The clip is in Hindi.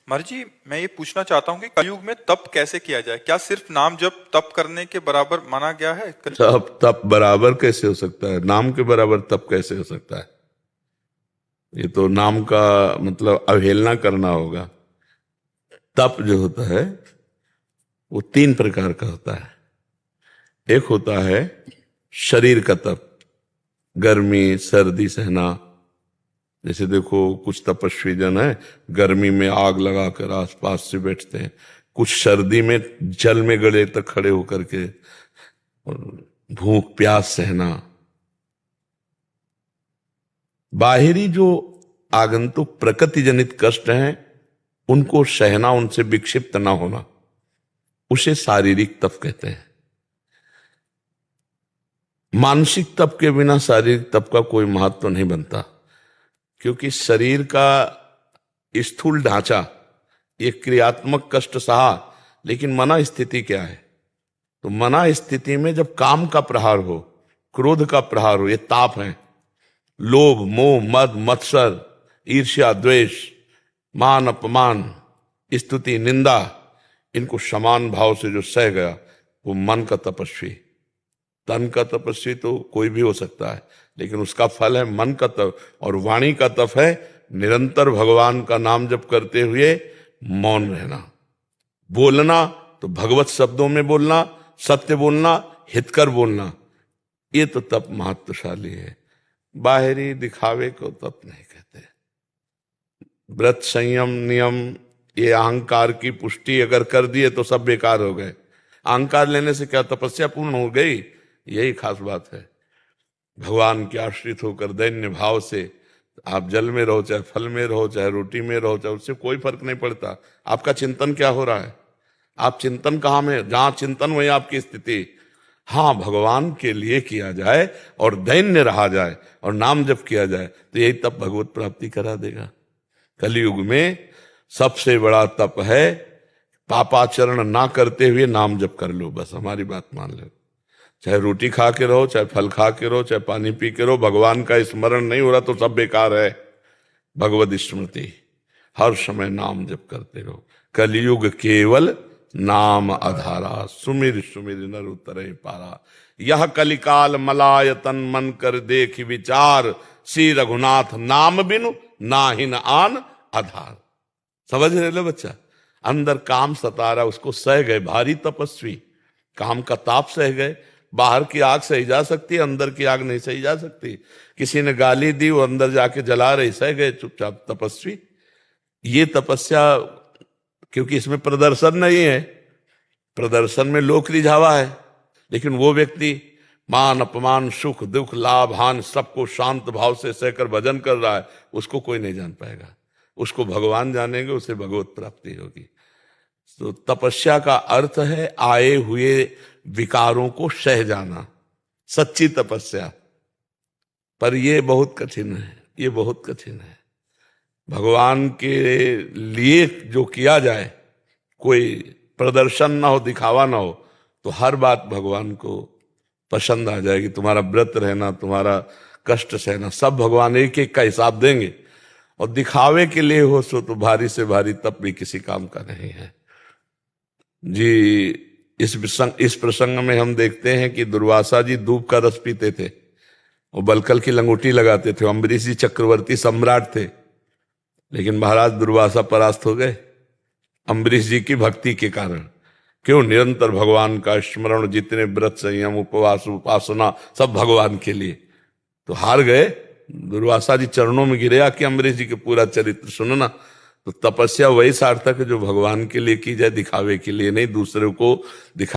महाराज जी, मैं ये पूछना चाहता हूँ कि कलयुग में तप कैसे किया जाए? क्या सिर्फ नाम जप तप करने के बराबर माना गया है? तप तप बराबर कैसे हो सकता है? नाम के बराबर तप कैसे हो सकता है? ये तो नाम का मतलब अवहेलना करना होगा। तप जो होता है वो तीन प्रकार का होता है। एक होता है शरीर का तप, गर्मी सर्दी सहना। जैसे देखो कुछ तपस्वी जन है, गर्मी में आग लगाकर आसपास से बैठते हैं, कुछ सर्दी में जल में गले तक खड़े होकर के भूख प्यास सहना। बाहरी जो आगंतुक प्रकृति जनित कष्ट हैं उनको सहना, उनसे विक्षिप्त ना होना, उसे शारीरिक तप कहते हैं। मानसिक तप के बिना शारीरिक तप का कोई महत्व नहीं बनता, क्योंकि शरीर का स्थूल ढांचा एक क्रियात्मक कष्ट सहा, लेकिन मना स्थिति क्या है? तो मना स्थिति में जब काम का प्रहार हो, क्रोध का प्रहार हो, ये ताप है। लोभ मोह मद मत्सर ईर्ष्या द्वेष मान अपमान स्तुति निंदा, इनको समान भाव से जो सह गया वो मन का तपस्वी। तन का तपस्वी तो कोई भी हो सकता है, लेकिन उसका फल है मन का तप। और वाणी का तप है निरंतर भगवान का नाम जप करते हुए मौन रहना। बोलना तो भगवत शब्दों में बोलना, सत्य बोलना, हितकर बोलना, ये तो तप महत्वशाली है। बाहरी दिखावे को तप नहीं कहते। व्रत संयम नियम ये अहंकार की पुष्टि अगर कर दिए तो सब बेकार हो गए। अहंकार लेने से क्या तपस्या पूर्ण हो गई? यही खास बात है। भगवान के आश्रित होकर दैन्य भाव से आप जल में रहो, चाहे फल में रहो, चाहे रोटी में रहो, चाहे उससे कोई फर्क नहीं पड़ता। आपका चिंतन क्या हो रहा है? आप चिंतन कहाँ में? जहां चिंतन वही आपकी स्थिति। हाँ, भगवान के लिए किया जाए और दैन्य रहा जाए और नाम जप किया जाए तो यही तप भगवत प्राप्ति करा देगा। कलयुग में सबसे बड़ा तप है पापाचरण ना करते हुए नाम जप कर लो, बस हमारी बात मान लो। चाहे रोटी खा के रहो, चाहे फल खा के रहो, चाहे पानी पी के रहो, भगवान का स्मरण नहीं हो रहा तो सब बेकार है। भगवत स्मृति, हर समय नाम जप करते रहो। कलयुग केवल नाम आधारा, सुमिर सुमिर नर उतरे पारा। यह कलिकाल मलायतन मन कर देख विचार, श्री रघुनाथ नाम बिनु नाहिन आन आधार। समझ रहे लो बच्चा? अंदर काम सता रहा, उसको सह गए। भारी तपस्वी काम का ताप सह गए। बाहर की आग सही जा सकती है, अंदर की आग नहीं सही जा सकती। किसी ने गाली दी, वो अंदर जाके जला रही, सह गए चुपचाप तपस्वी। ये तपस्या, क्योंकि इसमें प्रदर्शन नहीं है। प्रदर्शन में लोक रिझावा है, लेकिन वो व्यक्ति मान अपमान सुख दुख लाभ हानि सबको शांत भाव से सहकर भजन कर रहा है, उसको कोई नहीं जान पाएगा। उसको भगवान जानेंगे, उसे भगवत प्राप्ति होगी। तो तपस्या का अर्थ है आए हुए विकारों को सह जाना, सच्ची तपस्या। पर ये बहुत कठिन है, ये बहुत कठिन है। भगवान के लिए जो किया जाए, कोई प्रदर्शन ना हो, दिखावा ना हो, तो हर बात भगवान को पसंद आ जाएगी। तुम्हारा व्रत रहना, तुम्हारा कष्ट सहना, सब भगवान एक एक का हिसाब देंगे। और दिखावे के लिए हो सो तो भारी से भारी तप भी किसी काम का नहीं है जी। इस प्रसंग में हम देखते हैं कि दुर्वासा जी दूब का रस पीते थे और बलकल की लंगोटी लगाते थे। अम्बरीश जी चक्रवर्ती सम्राट थे, लेकिन महाराज दुर्वासा परास्त हो गए अम्बरीश जी की भक्ति के कारण। क्यों? निरंतर भगवान का स्मरण, जितने व्रत संयम उपवास उपासना सब भगवान के लिए, तो हार गए। दुर्वासा जी चरणों में गिरे आके अम्बरीश जी के पूरा चरित्र सुनना। तो तपस्या वही सार्थक है जो भगवान के लिए की जाए, दिखावे के लिए नहीं, दूसरे को दिखा